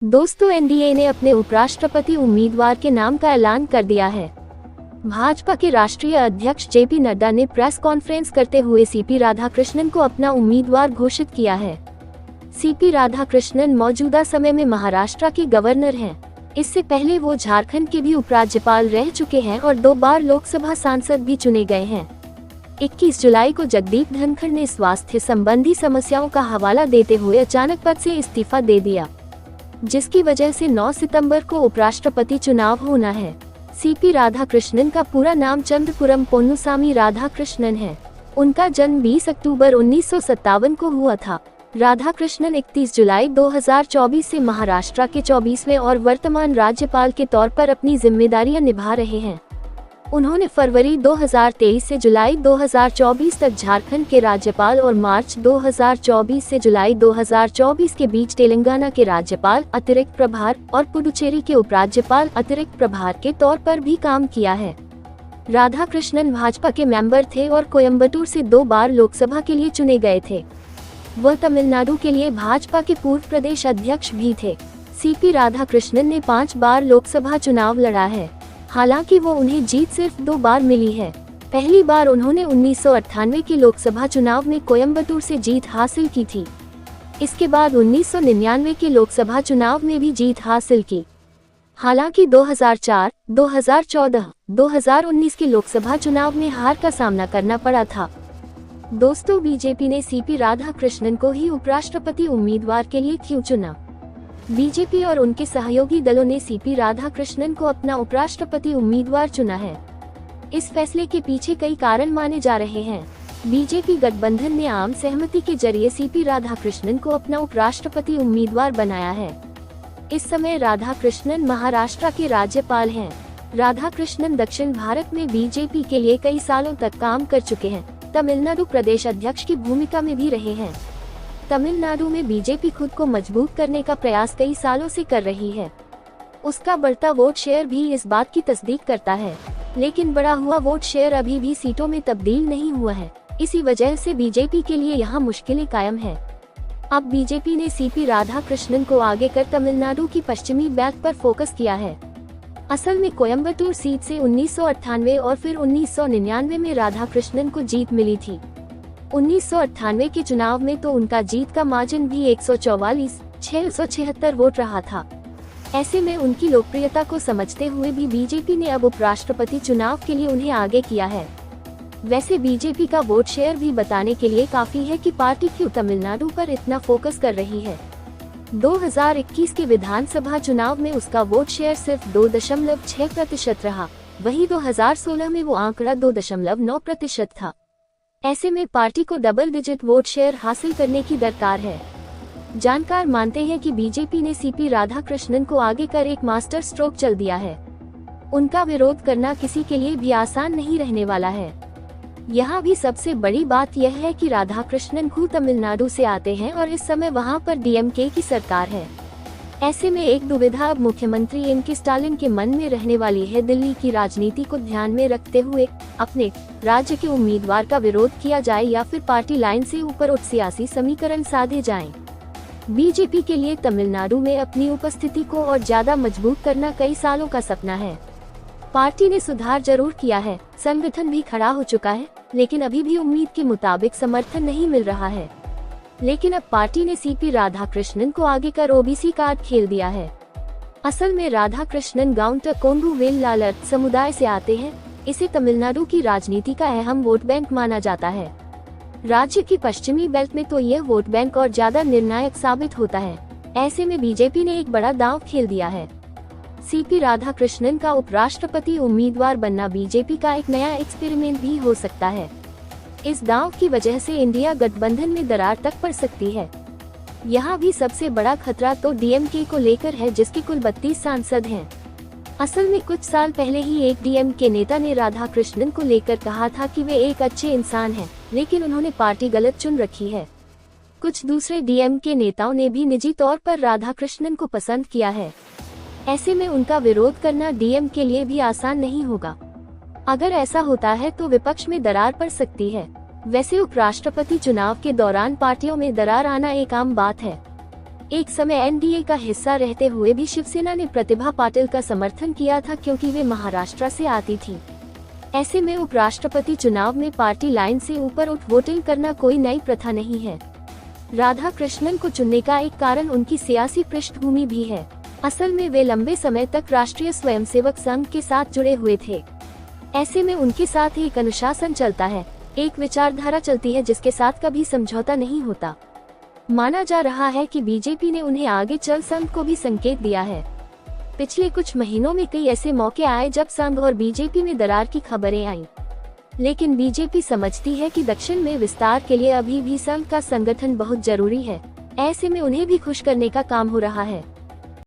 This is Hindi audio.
दोस्तों, एनडीए ने अपने उपराष्ट्रपति उम्मीदवार के नाम का ऐलान कर दिया है। भाजपा के राष्ट्रीय अध्यक्ष जेपी नड्डा ने प्रेस कॉन्फ्रेंस करते हुए सीपी राधाकृष्णन को अपना उम्मीदवार घोषित किया है। सीपी राधाकृष्णन मौजूदा समय में महाराष्ट्र के गवर्नर हैं। इससे पहले वो झारखंड के भी उपराज्यपाल रह चुके हैं और 2 बार लोकसभा सांसद भी चुने गए हैं। 21 जुलाई को जगदीप धनखड़ ने स्वास्थ्य संबंधी समस्याओं का हवाला देते हुए अचानक पद से इस्तीफा दे दिया, जिसकी वजह से 9 सितंबर को उपराष्ट्रपति चुनाव होना है। सीपी राधाकृष्णन का पूरा नाम चंद्रपुरम पोन्नुसामी राधाकृष्णन है। उनका जन्म 20 अक्टूबर 1957 को हुआ था। राधाकृष्णन 31 जुलाई 2024 से महाराष्ट्र के 24वें और वर्तमान राज्यपाल के तौर पर अपनी जिम्मेदारियां निभा रहे हैं। उन्होंने फरवरी 2023 से जुलाई 2024 तक झारखंड के राज्यपाल और मार्च 2024 से जुलाई 2024 के बीच तेलंगाना के राज्यपाल अतिरिक्त प्रभार और पुडुचेरी के उपराज्यपाल अतिरिक्त प्रभार के तौर पर भी काम किया है। राधाकृष्णन भाजपा के मेंबर थे और कोयम्बटूर से 2 बार लोकसभा के लिए चुने गए थे। वह तमिलनाडु के लिए भाजपा के पूर्व प्रदेश अध्यक्ष भी थे। सीपी राधाकृष्णन ने 5 बार लोकसभा चुनाव लड़ा है। हालांकि वो उन्हें जीत सिर्फ 2 बार मिली है। पहली बार उन्होंने 1998 के लोकसभा चुनाव में कोयम्बटूर से जीत हासिल की थी। इसके बाद 1999 के लोकसभा चुनाव में भी जीत हासिल की। हालांकि 2004, 2014, 2019 के लोकसभा चुनाव में हार का सामना करना पड़ा था। दोस्तों, बीजेपी ने सीपी राधाकृष्णन को ही उपराष्ट्रपति उम्मीदवार के लिए क्यों चुना? बीजेपी और उनके सहयोगी दलों ने सीपी राधाकृष्णन को अपना उपराष्ट्रपति उम्मीदवार चुना है। इस फैसले के पीछे कई कारण माने जा रहे हैं। बीजेपी गठबंधन ने आम सहमति के जरिए सीपी राधाकृष्णन को अपना उपराष्ट्रपति उम्मीदवार बनाया है। इस समय राधाकृष्णन महाराष्ट्र के राज्यपाल हैं। राधाकृष्णन दक्षिण भारत में बीजेपी के लिए कई सालों तक काम कर चुके हैं। तमिलनाडु प्रदेश अध्यक्ष की भूमिका में भी रहे हैं। तमिलनाडु में बीजेपी खुद को मजबूत करने का प्रयास कई सालों से कर रही है। उसका बढ़ता वोट शेयर भी इस बात की तस्दीक करता है। लेकिन बढ़ा हुआ वोट शेयर अभी भी सीटों में तब्दील नहीं हुआ है। इसी वजह से बीजेपी के लिए यहाँ मुश्किलें कायम है। अब बीजेपी ने सीपी राधाकृष्णन को आगे कर तमिलनाडु की पश्चिमी बेल्ट पर फोकस किया है। असल में कोयम्बटूर सीट से 1998 और फिर 1999 में राधाकृष्णन को जीत मिली थी। 1998 के चुनाव में तो उनका जीत का मार्जिन भी 144,676 वोट रहा था। ऐसे में उनकी लोकप्रियता को समझते हुए भी बीजेपी ने अब उपराष्ट्रपति चुनाव के लिए उन्हें आगे किया है। वैसे बीजेपी का वोट शेयर भी बताने के लिए काफी है कि पार्टी क्यों तमिलनाडु पर इतना फोकस कर रही है। 2021 के विधानसभा चुनाव में उसका वोट शेयर सिर्फ 2.6% रहा। वहीं 2016 में वो आंकड़ा 2.9% था। ऐसे में पार्टी को डबल डिजिट वोट शेयर हासिल करने की दरकार है। जानकार मानते हैं कि बीजेपी ने सीपी राधाकृष्णन को आगे कर एक मास्टर स्ट्रोक चल दिया है। उनका विरोध करना किसी के लिए भी आसान नहीं रहने वाला है। यहाँ भी सबसे बड़ी बात यह है कि राधाकृष्णन खुद तमिलनाडु से आते हैं और इस समय वहाँ पर डीएमके की सरकार है। ऐसे में एक दुविधा अब मुख्यमंत्री एम.के. स्टालिन के मन में रहने वाली है। दिल्ली की राजनीति को ध्यान में रखते हुए अपने राज्य के उम्मीदवार का विरोध किया जाए या फिर पार्टी लाइन से ऊपर उठ सियासी समीकरण साधे जाएं। बीजेपी के लिए तमिलनाडु में अपनी उपस्थिति को और ज्यादा मजबूत करना कई सालों का सपना है। पार्टी ने सुधार जरूर किया है, संगठन भी खड़ा हो चुका है, लेकिन अभी भी उम्मीद के मुताबिक समर्थन नहीं मिल रहा है। लेकिन अब पार्टी ने सीपी राधाकृष्णन को आगे कर ओबीसी कार्ड खेल दिया है। असल में राधाकृष्णन गाउंटर कोंडू वेल्लालर समुदाय से आते हैं। इसे तमिलनाडु की राजनीति का अहम वोट बैंक माना जाता है। राज्य की पश्चिमी बेल्ट में तो यह वोट बैंक और ज्यादा निर्णायक साबित होता है। ऐसे में बीजेपी ने एक बड़ा दांव खेल दिया है। सीपी राधाकृष्णन का उपराष्ट्रपति उम्मीदवार बनना बीजेपी का एक नया एक्सपेरिमेंट भी हो सकता है। इस दांव की वजह से इंडिया गठबंधन में दरार तक पड़ सकती है। यहाँ भी सबसे बड़ा खतरा तो डीएमके को लेकर है, जिसके कुल 32 सांसद हैं। असल में कुछ साल पहले ही एक डीएमके नेता ने राधाकृष्णन को लेकर कहा था कि वे एक अच्छे इंसान हैं, लेकिन उन्होंने पार्टी गलत चुन रखी है। कुछ दूसरे डीएमके नेताओं ने भी निजी तौर पर राधाकृष्णन को पसंद किया है। ऐसे में उनका विरोध करना डीएम के लिए भी आसान नहीं होगा। अगर ऐसा होता है तो विपक्ष में दरार पड़ सकती है। वैसे उपराष्ट्रपति चुनाव के दौरान पार्टियों में दरार आना एक आम बात है। एक समय एनडीए का हिस्सा रहते हुए भी शिवसेना ने प्रतिभा पाटिल का समर्थन किया था क्योंकि वे महाराष्ट्र से आती थी। ऐसे में उपराष्ट्रपति चुनाव में पार्टी लाइन से ऊपर उठ वोटिंग करना कोई नई प्रथा नहीं है। राधा कृष्णन को चुनने का एक कारण उनकी सियासी पृष्ठभूमि भी है। असल में वे लंबे समय तक राष्ट्रीय स्वयंसेवक संघ के साथ जुड़े हुए थे। ऐसे में उनके साथ एक अनुशासन चलता है, एक विचारधारा चलती है जिसके साथ कभी समझौता नहीं होता। माना जा रहा है कि बीजेपी ने उन्हें आगे चल संघ को भी संकेत दिया है। पिछले कुछ महीनों में कई ऐसे मौके आए जब संघ और बीजेपी में दरार की खबरें आईं। लेकिन बीजेपी समझती है कि दक्षिण में विस्तार के लिए अभी भी संघ का संगठन बहुत जरूरी है। ऐसे में उन्हें भी खुश करने का काम हो रहा है।